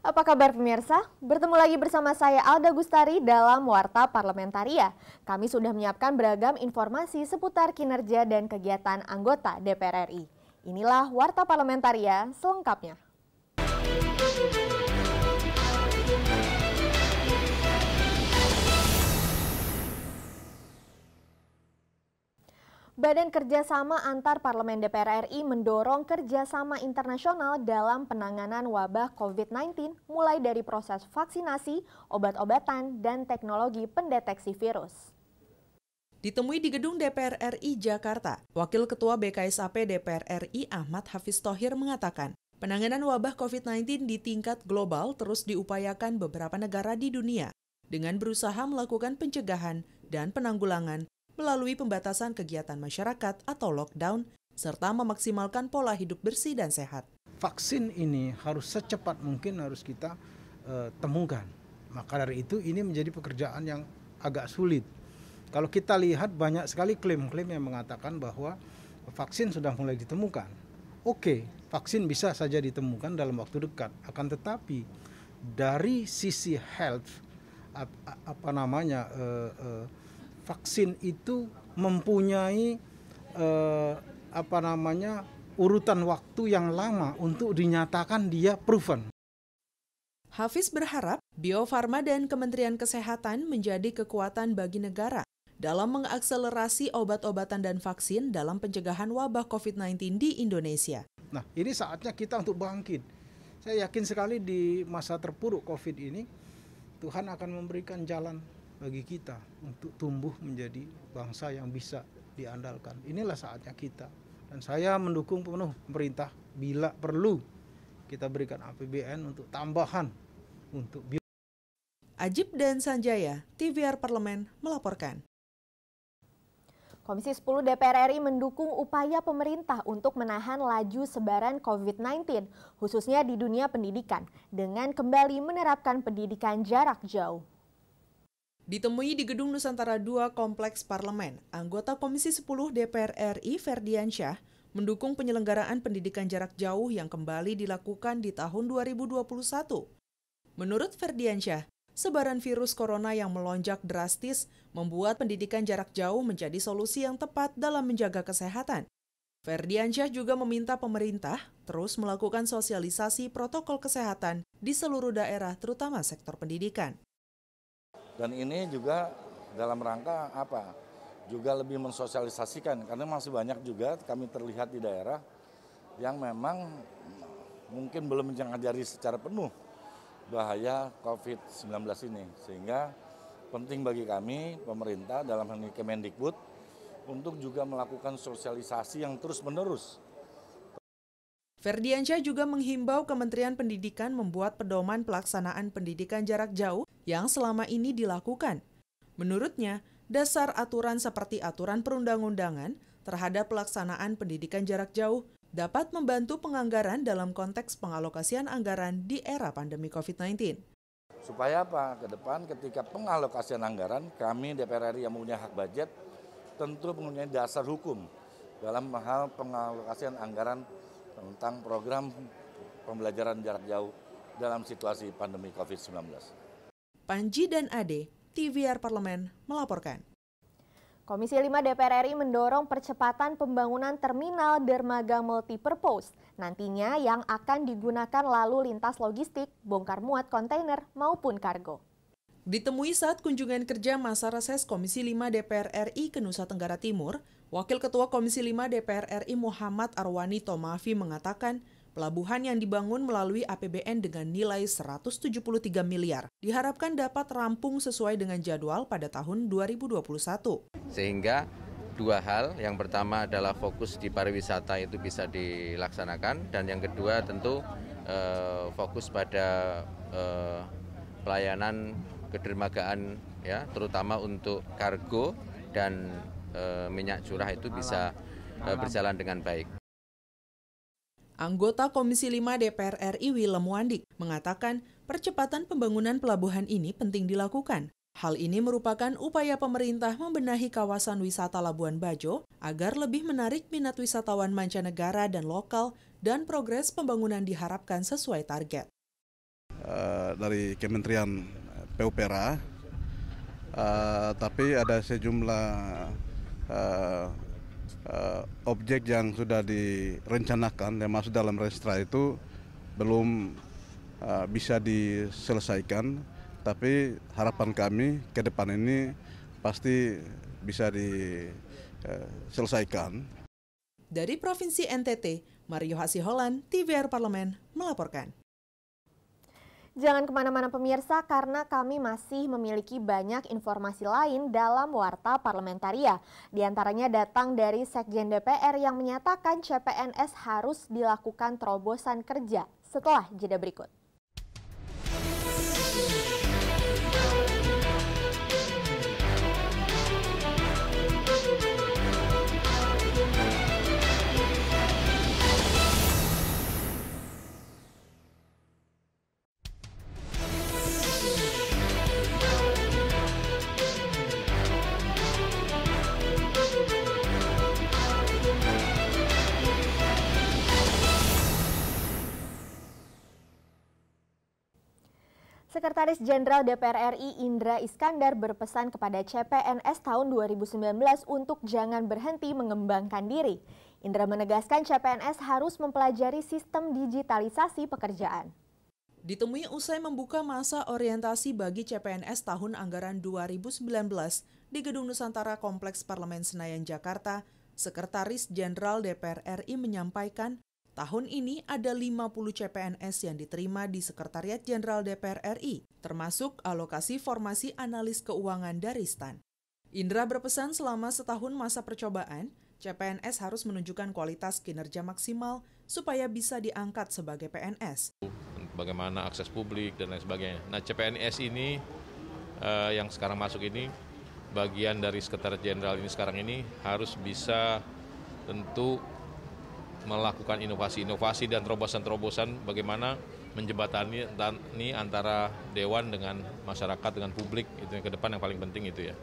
Apa kabar pemirsa? Bertemu lagi bersama saya Alda Gustari dalam Warta Parlamentaria. Kami sudah menyiapkan beragam informasi seputar kinerja dan kegiatan anggota DPR RI. Inilah Warta Parlamentaria selengkapnya. Badan Kerjasama Antar Parlemen DPR RI mendorong kerjasama internasional dalam penanganan wabah COVID-19 mulai dari proses vaksinasi, obat-obatan, dan teknologi pendeteksi virus. Ditemui di gedung DPR RI Jakarta, Wakil Ketua BKSAP DPR RI Ahmad Hafiz Thohir mengatakan, penanganan wabah COVID-19 di tingkat global terus diupayakan beberapa negara di dunia dengan berusaha melakukan pencegahan dan penanggulangan melalui pembatasan kegiatan masyarakat atau lockdown, serta memaksimalkan pola hidup bersih dan sehat. Vaksin ini harus secepat mungkin harus kita temukan. Maka dari itu ini menjadi pekerjaan yang agak sulit. Kalau kita lihat banyak sekali klaim-klaim yang mengatakan bahwa vaksin sudah mulai ditemukan. Oke, vaksin bisa saja ditemukan dalam waktu dekat. Akan tetapi dari sisi health, vaksin itu mempunyai urutan waktu yang lama untuk dinyatakan dia proven. Hafiz berharap Bio Farma dan Kementerian Kesehatan menjadi kekuatan bagi negara dalam mengakselerasi obat-obatan dan vaksin dalam pencegahan wabah COVID-19 di Indonesia. Nah, ini saatnya kita untuk bangkit. Saya yakin sekali di masa terpuruk COVID ini, Tuhan akan memberikan jalan bagi kita untuk tumbuh menjadi bangsa yang bisa diandalkan. Inilah saatnya kita. Dan saya mendukung penuh pemerintah bila perlu kita berikan APBN untuk tambahan untuk Ajib dan Sanjaya, TVR Parlemen melaporkan. Komisi 10 DPR RI mendukung upaya pemerintah untuk menahan laju sebaran COVID-19, khususnya di dunia pendidikan, dengan kembali menerapkan pendidikan jarak jauh. Ditemui di Gedung Nusantara II Kompleks Parlemen, anggota Komisi 10 DPR RI Ferdiansyah mendukung penyelenggaraan pendidikan jarak jauh yang kembali dilakukan di tahun 2021. Menurut Ferdiansyah, sebaran virus corona yang melonjak drastis membuat pendidikan jarak jauh menjadi solusi yang tepat dalam menjaga kesehatan. Ferdiansyah juga meminta pemerintah terus melakukan sosialisasi protokol kesehatan di seluruh daerah, terutama sektor pendidikan. Dan ini juga dalam rangka apa? Juga lebih mensosialisasikan karena masih banyak juga kami terlihat di daerah yang memang mungkin belum mengajari secara penuh bahaya COVID-19 ini. Sehingga penting bagi kami pemerintah dalam hal ini Kemendikbud untuk juga melakukan sosialisasi yang terus-menerus. Ferdiansyah juga menghimbau Kementerian Pendidikan membuat pedoman pelaksanaan pendidikan jarak jauh yang selama ini dilakukan. Menurutnya, dasar aturan seperti aturan perundang-undangan terhadap pelaksanaan pendidikan jarak jauh dapat membantu penganggaran dalam konteks pengalokasian anggaran di era pandemi COVID-19. Supaya apa? Ke depan ketika pengalokasian anggaran, kami DPR RI yang mempunyai hak budget tentu mempunyai dasar hukum dalam hal pengalokasian anggaran tentang program pembelajaran jarak jauh dalam situasi pandemi COVID-19. Panji dan Ade, TVR Parlemen melaporkan. Komisi 5 DPR RI mendorong percepatan pembangunan terminal dermaga multipurpose, nantinya yang akan digunakan lalu lintas logistik, bongkar muat kontainer maupun kargo. Ditemui saat kunjungan kerja masa reses Komisi 5 DPR RI ke Nusa Tenggara Timur, Wakil Ketua Komisi 5 DPR RI Muhammad Arwani Tomafi mengatakan pelabuhan yang dibangun melalui APBN dengan nilai 173 miliar diharapkan dapat rampung sesuai dengan jadwal pada tahun 2021. Sehingga dua hal, yang pertama adalah fokus di pariwisata itu bisa dilaksanakan, dan yang kedua tentu fokus pada pelayanan kedermagaan, ya, terutama untuk kargo dan minyak curah itu bisa berjalan dengan baik. Anggota Komisi 5 DPR RI Willem Wandik mengatakan percepatan pembangunan pelabuhan ini penting dilakukan. Hal ini merupakan upaya pemerintah membenahi kawasan wisata Labuan Bajo agar lebih menarik minat wisatawan mancanegara dan lokal, dan progres pembangunan diharapkan sesuai target. dari Kementerian PUPR, tapi ada sejumlah objek yang sudah direncanakan yang masuk dalam Restra itu belum bisa diselesaikan, tapi harapan kami ke depan ini pasti bisa diselesaikan. Dari Provinsi NTT, Mario Hasiholan, TVR Parlemen, melaporkan. Jangan kemana-mana pemirsa, karena kami masih memiliki banyak informasi lain dalam Warta Parlamentaria. Di antaranya datang dari Sekjen DPR yang menyatakan CPNS harus dilakukan terobosan kerja setelah jeda berikut. Sekretaris Jenderal DPR RI Indra Iskandar berpesan kepada CPNS tahun 2019 untuk jangan berhenti mengembangkan diri. Indra menegaskan CPNS harus mempelajari sistem digitalisasi pekerjaan. Ditemui usai membuka masa orientasi bagi CPNS tahun anggaran 2019 di Gedung Nusantara Kompleks Parlemen Senayan, Jakarta, Sekretaris Jenderal DPR RI menyampaikan tahun ini ada 50 CPNS yang diterima di Sekretariat Jenderal DPR RI, termasuk alokasi formasi analis keuangan dari STAN. Indra berpesan selama setahun masa percobaan, CPNS harus menunjukkan kualitas kinerja maksimal supaya bisa diangkat sebagai PNS. Bagaimana akses publik dan lain sebagainya. Nah, CPNS ini yang sekarang masuk ini, bagian dari Sekretariat Jenderal ini sekarang ini harus bisa tentu melakukan inovasi-inovasi dan terobosan-terobosan bagaimana menjembatani antara dewan dengan masyarakat, dengan publik, itu yang ke depan yang paling penting itu ya.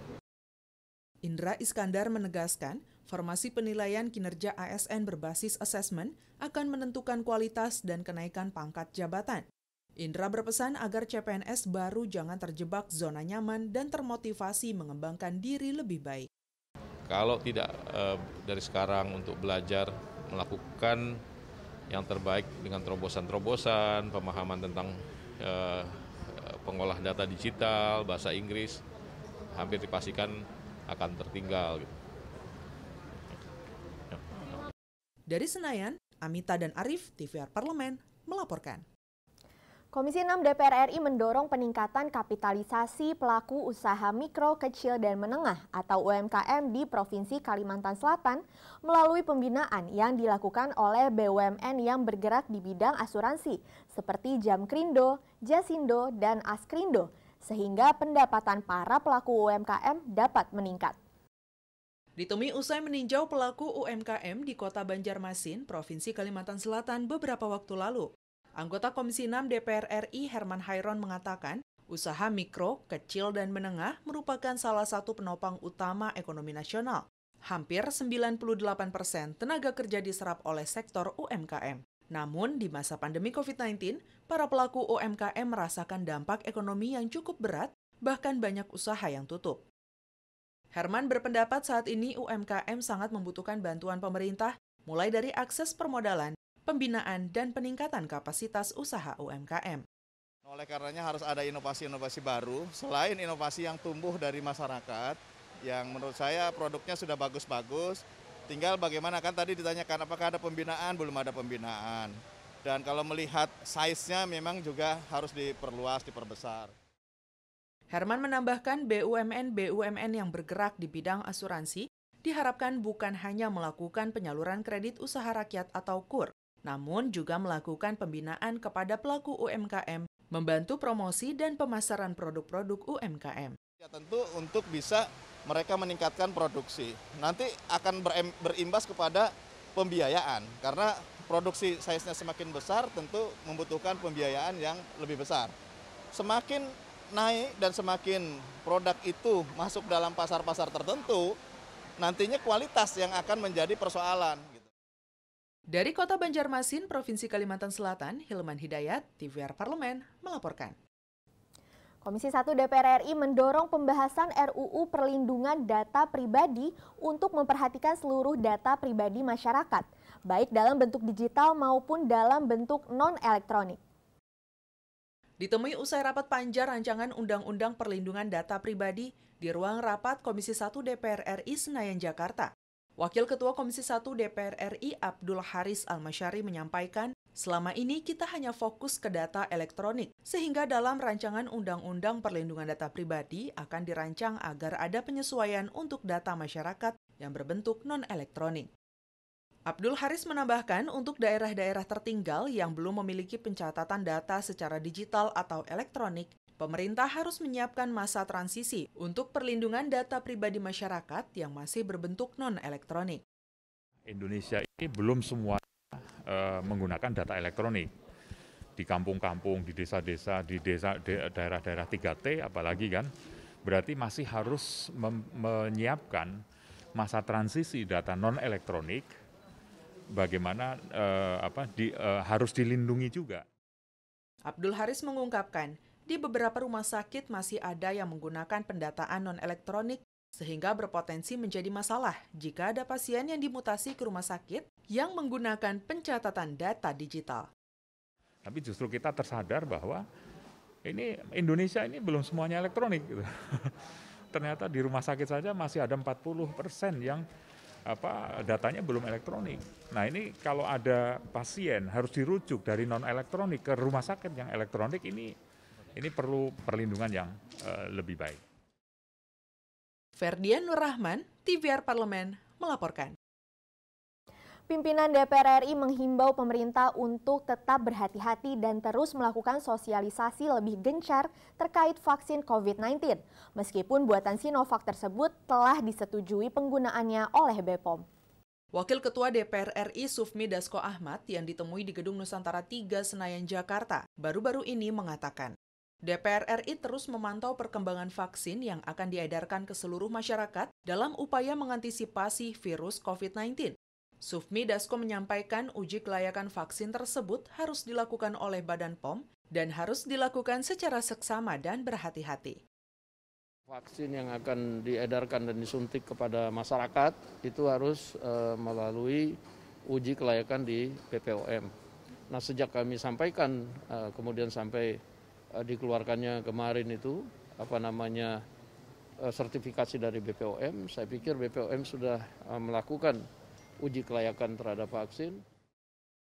Indra Iskandar menegaskan, formasi penilaian kinerja ASN berbasis asesmen akan menentukan kualitas dan kenaikan pangkat jabatan. Indra berpesan agar CPNS baru jangan terjebak zona nyaman dan termotivasi mengembangkan diri lebih baik. Kalau tidak dari sekarang untuk belajar melakukan yang terbaik dengan terobosan-terobosan, pemahaman tentang pengolah data digital, bahasa Inggris, hampir dipastikan akan tertinggal. Dari Senayan, Amita dan Arif, TVR Parlemen, melaporkan. Komisi 6 DPR RI mendorong peningkatan kapitalisasi pelaku usaha mikro, kecil, dan menengah atau UMKM di Provinsi Kalimantan Selatan melalui pembinaan yang dilakukan oleh BUMN yang bergerak di bidang asuransi seperti Jamkrindo, Jasindo, dan Askrindo, sehingga pendapatan para pelaku UMKM dapat meningkat. Ditemui usai meninjau pelaku UMKM di Kota Banjarmasin, Provinsi Kalimantan Selatan beberapa waktu lalu, anggota Komisi 6 DPR RI Herman Hairon mengatakan, usaha mikro, kecil, dan menengah merupakan salah satu penopang utama ekonomi nasional. Hampir 98% tenaga kerja diserap oleh sektor UMKM. Namun, di masa pandemi COVID-19, para pelaku UMKM merasakan dampak ekonomi yang cukup berat, bahkan banyak usaha yang tutup. Herman berpendapat saat ini UMKM sangat membutuhkan bantuan pemerintah, mulai dari akses permodalan, pembinaan, dan peningkatan kapasitas usaha UMKM. Oleh karenanya harus ada inovasi-inovasi baru, selain inovasi yang tumbuh dari masyarakat, yang menurut saya produknya sudah bagus-bagus, tinggal bagaimana, kan tadi ditanyakan apakah ada pembinaan, belum ada pembinaan. Dan kalau melihat size-nya memang juga harus diperluas, diperbesar. Herman menambahkan BUMN yang bergerak di bidang asuransi diharapkan bukan hanya melakukan penyaluran kredit usaha rakyat atau KUR, namun juga melakukan pembinaan kepada pelaku UMKM, membantu promosi dan pemasaran produk-produk UMKM. Ya, tentu untuk bisa mereka meningkatkan produksi. Nanti akan berimbas kepada pembiayaan, karena produksi size-nya semakin besar tentu membutuhkan pembiayaan yang lebih besar. Semakin naik dan semakin produk itu masuk dalam pasar-pasar tertentu, nantinya kualitas yang akan menjadi persoalan. Dari Kota Banjarmasin, Provinsi Kalimantan Selatan, Hilman Hidayat, TVR Parlemen, melaporkan. Komisi 1 DPR RI mendorong pembahasan RUU Perlindungan Data Pribadi untuk memperhatikan seluruh data pribadi masyarakat, baik dalam bentuk digital maupun dalam bentuk non-elektronik. Ditemui usai rapat panja rancangan Undang-Undang Perlindungan Data Pribadi di ruang rapat Komisi 1 DPR RI Senayan, Jakarta. Wakil Ketua Komisi 1 DPR RI Abdul Haris Almasyari menyampaikan, selama ini kita hanya fokus ke data elektronik, sehingga dalam rancangan Undang-Undang Perlindungan Data Pribadi akan dirancang agar ada penyesuaian untuk data masyarakat yang berbentuk non-elektronik. Abdul Haris menambahkan untuk daerah-daerah tertinggal yang belum memiliki pencatatan data secara digital atau elektronik, pemerintah harus menyiapkan masa transisi untuk perlindungan data pribadi masyarakat yang masih berbentuk non-elektronik. Indonesia ini belum semua menggunakan data elektronik. Di kampung-kampung, di desa-desa, di daerah-daerah 3T apalagi kan, berarti masih harus menyiapkan masa transisi data non-elektronik, bagaimana harus dilindungi juga. Abdul Haris mengungkapkan, di beberapa rumah sakit masih ada yang menggunakan pendataan non-elektronik sehingga berpotensi menjadi masalah jika ada pasien yang dimutasi ke rumah sakit yang menggunakan pencatatan data digital. Tapi justru kita tersadar bahwa ini Indonesia ini belum semuanya elektronik. Gitu. Ternyata di rumah sakit saja masih ada 40% yang datanya belum elektronik. Nah ini kalau ada pasien harus dirujuk dari non-elektronik ke rumah sakit yang elektronik, ini perlu perlindungan yang lebih baik. Ferdian Nur Rahman, TVR Parlemen, melaporkan. Pimpinan DPR RI menghimbau pemerintah untuk tetap berhati-hati dan terus melakukan sosialisasi lebih gencar terkait vaksin COVID-19, meskipun buatan Sinovac tersebut telah disetujui penggunaannya oleh BPOM. Wakil Ketua DPR RI Sufmi Dasko Ahmad yang ditemui di Gedung Nusantara 3 Senayan, Jakarta, baru-baru ini mengatakan, DPR RI terus memantau perkembangan vaksin yang akan diedarkan ke seluruh masyarakat dalam upaya mengantisipasi virus COVID-19. Sufmi Dasko menyampaikan uji kelayakan vaksin tersebut harus dilakukan oleh Badan POM dan harus dilakukan secara seksama dan berhati-hati. Vaksin yang akan diedarkan dan disuntik kepada masyarakat itu harus melalui uji kelayakan di BPOM. Nah, sejak kami sampaikan kemudian sampai dikeluarkannya kemarin itu sertifikasi dari BPOM, saya pikir BPOM sudah melakukan uji kelayakan terhadap vaksin.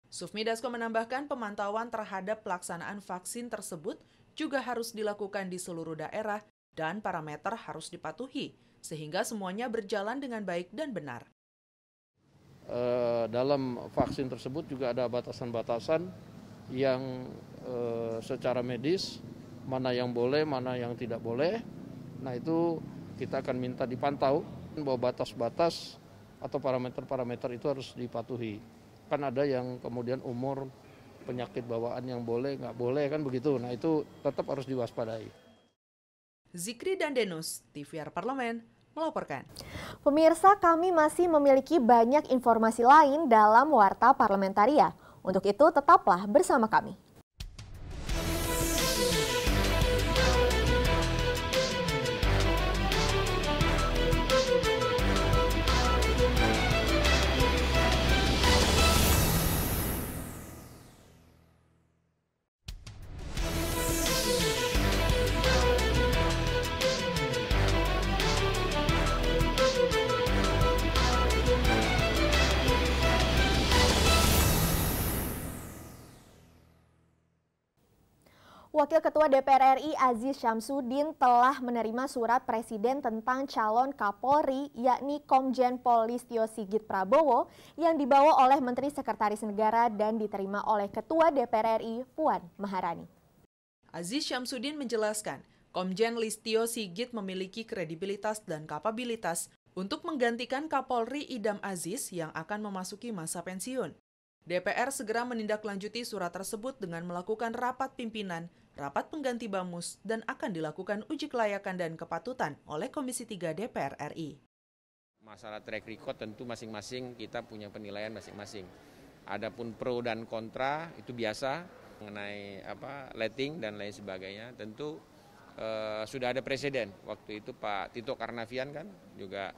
Sufmi Dasko menambahkan pemantauan terhadap pelaksanaan vaksin tersebut juga harus dilakukan di seluruh daerah dan parameter harus dipatuhi sehingga semuanya berjalan dengan baik dan benar. Dalam vaksin tersebut juga ada batasan-batasan yang secara medis, mana yang boleh, mana yang tidak boleh. Nah itu kita akan minta dipantau bahwa batas-batas atau parameter-parameter itu harus dipatuhi. Kan ada yang kemudian umur, penyakit bawaan yang boleh, nggak boleh kan begitu. Nah itu tetap harus diwaspadai. Zikri dan Denus, TVR Parlemen, melaporkan. Pemirsa, kami masih memiliki banyak informasi lain dalam Warta Parlamentaria. Untuk itu, tetaplah bersama kami. Wakil Ketua DPR RI Aziz Syamsuddin telah menerima surat Presiden tentang calon Kapolri yakni Komjen Pol Listio Sigit Prabowo yang dibawa oleh Menteri Sekretaris Negara dan diterima oleh Ketua DPR RI Puan Maharani. Aziz Syamsuddin menjelaskan, Komjen Listio Sigit memiliki kredibilitas dan kapabilitas untuk menggantikan Kapolri Idam Aziz yang akan memasuki masa pensiun. DPR segera menindaklanjuti surat tersebut dengan melakukan rapat pimpinan, rapat pengganti Bamus, dan akan dilakukan uji kelayakan dan kepatutan oleh Komisi 3 DPR RI. Masalah track record tentu masing-masing kita punya penilaian masing-masing. Adapun pro dan kontra itu biasa mengenai letting dan lain sebagainya. Tentu sudah ada presiden. Waktu itu Pak Tito Karnavian kan juga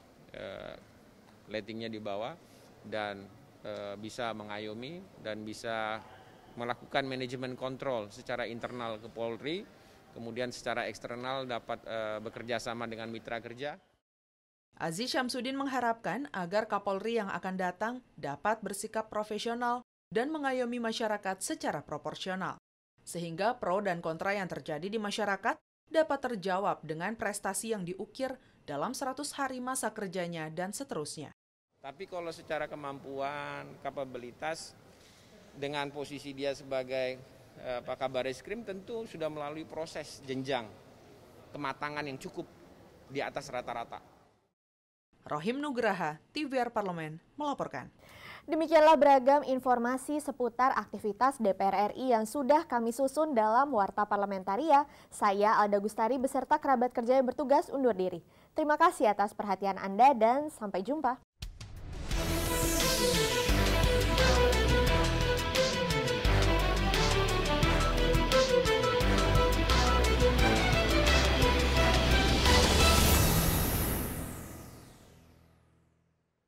lettingnya dibawa dan bisa mengayomi dan bisa melakukan manajemen kontrol secara internal ke Polri, kemudian secara eksternal dapat bekerja sama dengan mitra kerja. Aziz Syamsuddin mengharapkan agar Kapolri yang akan datang dapat bersikap profesional dan mengayomi masyarakat secara proporsional, sehingga pro dan kontra yang terjadi di masyarakat dapat terjawab dengan prestasi yang diukir dalam 100 hari masa kerjanya dan seterusnya. Tapi kalau secara kemampuan, kapabilitas, dengan posisi dia sebagai Kabareskrim tentu sudah melalui proses jenjang kematangan yang cukup di atas rata-rata. Rohim Nugraha, TVR Parlemen, melaporkan. Demikianlah beragam informasi seputar aktivitas DPR RI yang sudah kami susun dalam Warta Parlamentaria. Saya Alda Gustari beserta kerabat kerja yang bertugas undur diri. Terima kasih atas perhatian Anda dan sampai jumpa.